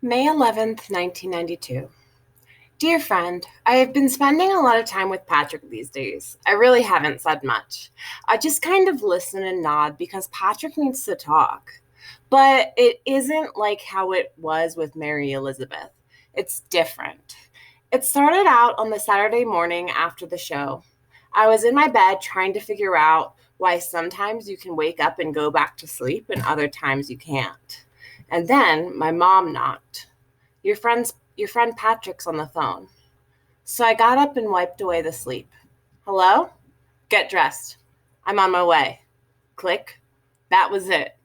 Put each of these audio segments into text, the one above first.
May 11th, 1992. Dear friend, I have been spending a lot of time with Patrick these days. I really haven't said much. I just kind of listen and nod because Patrick needs to talk. But it isn't like how it was with Mary Elizabeth. It's different. It started out on the Saturday morning after the show. I was in my bed trying to figure out why sometimes you can wake up and go back to sleep and other times you can't. And then my mom knocked. Your friend Patrick's on the phone. So I got up and wiped away the sleep. Hello? Get dressed. I'm on my way. Click. That was it.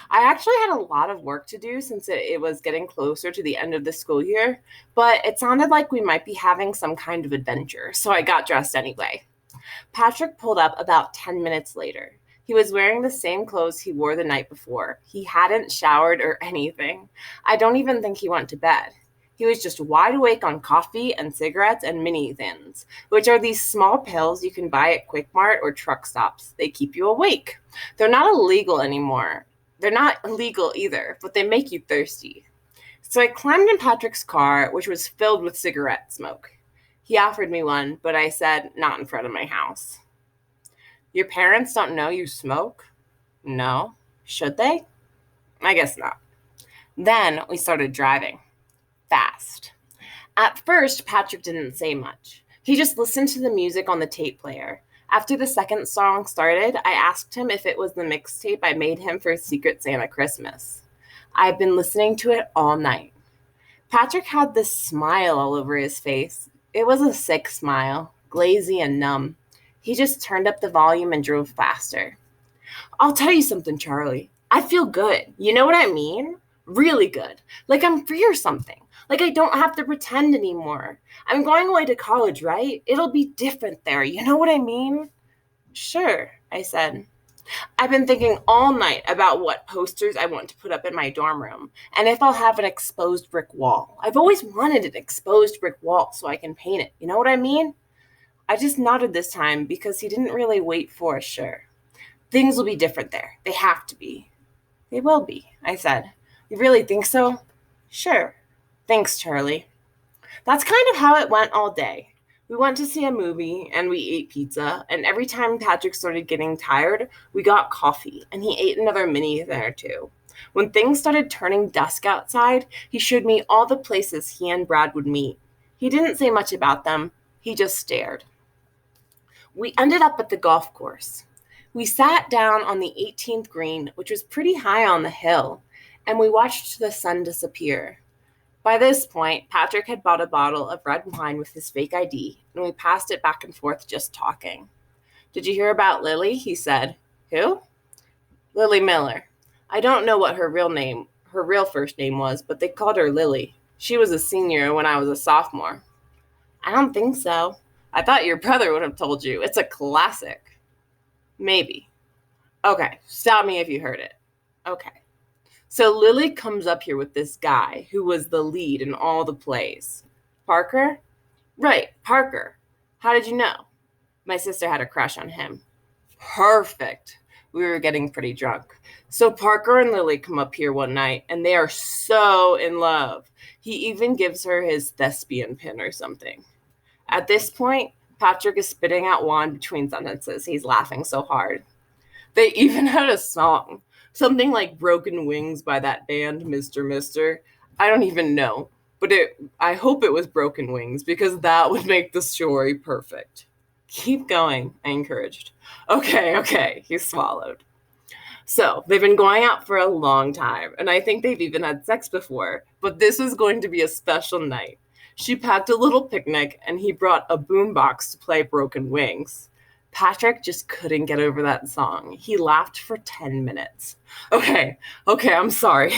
I actually had a lot of work to do since it was getting closer to the end of the school year, but it sounded like we might be having some kind of adventure, so I got dressed anyway. Patrick pulled up about 10 minutes later. He was wearing the same clothes he wore the night before. He hadn't showered or anything. I don't even think he went to bed. He was just wide awake on coffee and cigarettes and mini thins, which are these small pills you can buy at Quick Mart or truck stops. They keep you awake. They're not illegal anymore. They're not illegal either, but they make you thirsty. So I climbed in Patrick's car, which was filled with cigarette smoke. He offered me one, but I said, not in front of my house. Your parents don't know you smoke? No. Should they? I guess not. Then we started driving. Fast. At first, Patrick didn't say much. He just listened to the music on the tape player. After the second song started, I asked him if it was the mixtape I made him for Secret Santa Christmas. I've been listening to it all night. Patrick had this smile all over his face. It was a sick smile, glazy and numb. He just turned up the volume and drove faster. I'll tell you something, Charlie. I feel good. You know what I mean? Really good. Like I'm free or something. Like I don't have to pretend anymore. I'm going away to college, right? It'll be different there. You know what I mean? Sure, I said. I've been thinking all night about what posters I want to put up in my dorm room and if I'll have an exposed brick wall. I've always wanted an exposed brick wall so I can paint it. You know what I mean? I just nodded this time because he didn't really wait for a sure. Things will be different there. They have to be. They will be, I said. You really think so? Sure. Thanks, Charlie. That's kind of how it went all day. We went to see a movie and we ate pizza, and every time Patrick started getting tired, we got coffee, and he ate another mini there too. When things started turning dusk outside, he showed me all the places he and Brad would meet. He didn't say much about them, he just stared. We ended up at the golf course. We sat down on the 18th green, which was pretty high on the hill, and we watched the sun disappear. By this point, Patrick had bought a bottle of red wine with his fake ID, and we passed it back and forth just talking. Did you hear about Lily? He said. Who? Lily Miller. I don't know what her real first name was, but they called her Lily. She was a senior when I was a sophomore. I don't think so. I thought your brother would have told you. It's a classic. Maybe. Okay, stop me if you heard it. Okay. So Lily comes up here with this guy who was the lead in all the plays. Parker? Right, Parker. How did you know? My sister had a crush on him. Perfect. We were getting pretty drunk. So Parker and Lily come up here one night, and they are so in love. He even gives her his thespian pin or something. At this point, Patrick is spitting out wine between sentences. He's laughing so hard. They even had a song. Something like Broken Wings by that band, Mr. Mister. I don't even know. But I hope it was Broken Wings because that would make the story perfect. Keep going, I encouraged. Okay, he swallowed. So, they've been going out for a long time, and I think they've even had sex before, but this was going to be a special night. She packed a little picnic, and he brought a boombox to play Broken Wings. Patrick just couldn't get over that song. He laughed for 10 minutes. Okay, I'm sorry.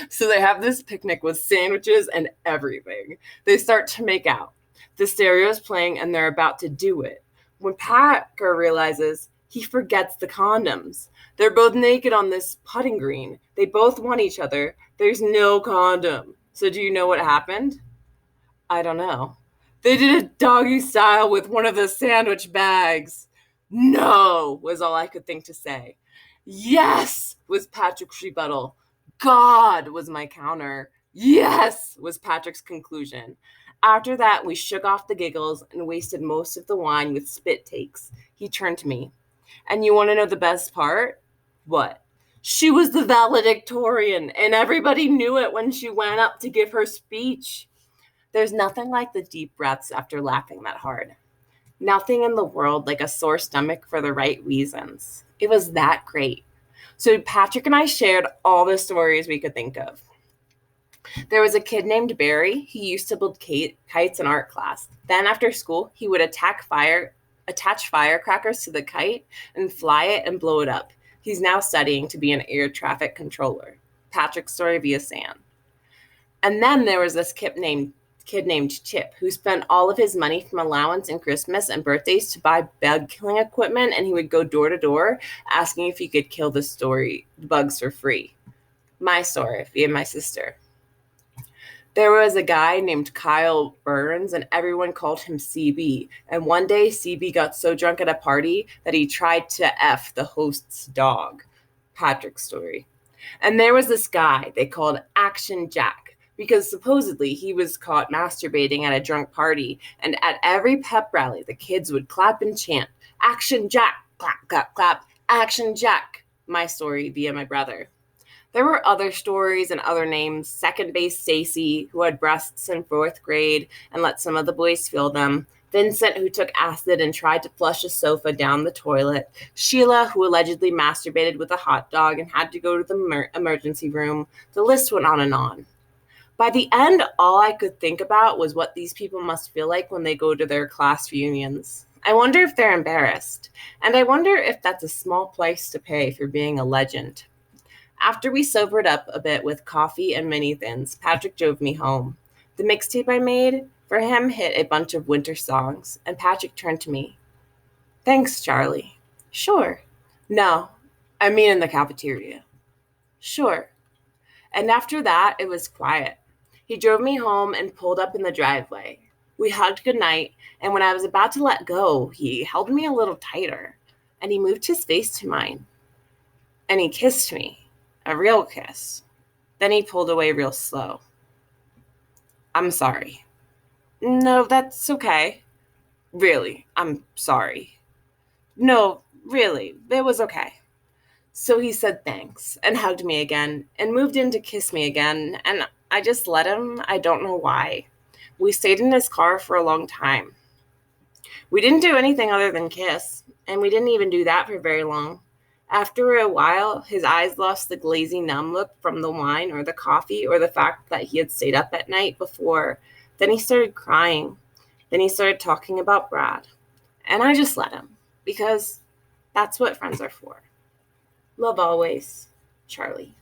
So they have this picnic with sandwiches and everything. They start to make out. The stereo's playing and they're about to do it. When Packer realizes, he forgets the condoms. They're both naked on this putting green. They both want each other. There's no condom. So do you know what happened? I don't know. They did a doggy style with one of the sandwich bags. No, was all I could think to say. Yes, was Patrick's rebuttal. God, was my counter. Yes, was Patrick's conclusion. After that, we shook off the giggles and wasted most of the wine with spit takes. He turned to me. And you want to know the best part? What? She was the valedictorian, and everybody knew it when she went up to give her speech. There's nothing like the deep breaths after laughing that hard. Nothing in the world like a sore stomach for the right reasons. It was that great. So Patrick and I shared all the stories we could think of. There was a kid named Barry. He used to build kites in art class. Then after school, he would attach firecrackers to the kite and fly it and blow it up. He's now studying to be an air traffic controller. Patrick's story via San. And then there was this kid named Chip, who spent all of his money from allowance and Christmas and birthdays to buy bug killing equipment, and he would go door to door asking if he could kill the bugs for free. My story via my sister. There was a guy named Kyle Burns, and everyone called him CB. And one day, CB got so drunk at a party that he tried to F the host's dog. Patrick's story. And there was this guy they called Action Jack, because supposedly he was caught masturbating at a drunk party. And at every pep rally, the kids would clap and chant, Action Jack, clap, clap, clap, Action Jack. My story via my brother. There were other stories and other names. Second base Stacy, who had breasts in 4th grade and let some of the boys feel them. Vincent, who took acid and tried to flush a sofa down the toilet. Sheila, who allegedly masturbated with a hot dog and had to go to the emergency room. The list went on and on. By the end, all I could think about was what these people must feel like when they go to their class reunions. I wonder if they're embarrassed. And I wonder if that's a small price to pay for being a legend. After we sobered up a bit with coffee and mini thins, Patrick drove me home. The mixtape I made for him hit a bunch of winter songs, and Patrick turned to me. Thanks, Charlie. Sure. No, I mean in the cafeteria. Sure. And after that, it was quiet. He drove me home and pulled up in the driveway. We hugged goodnight, and when I was about to let go, he held me a little tighter, and he moved his face to mine. And he kissed me. A real kiss. Then he pulled away real slow. I'm sorry. No, that's okay. Really, I'm sorry. No, really, it was okay. So he said thanks and hugged me again and moved in to kiss me again, and I just let him. I don't know why. We stayed in his car for a long time. We didn't do anything other than kiss, and we didn't even do that for very long. After a while, his eyes lost the glazy numb look from the wine or the coffee or the fact that he had stayed up at night before. Then he started crying. Then he started talking about Brad. And I just let him, because that's what friends are for. Love always, Charlie.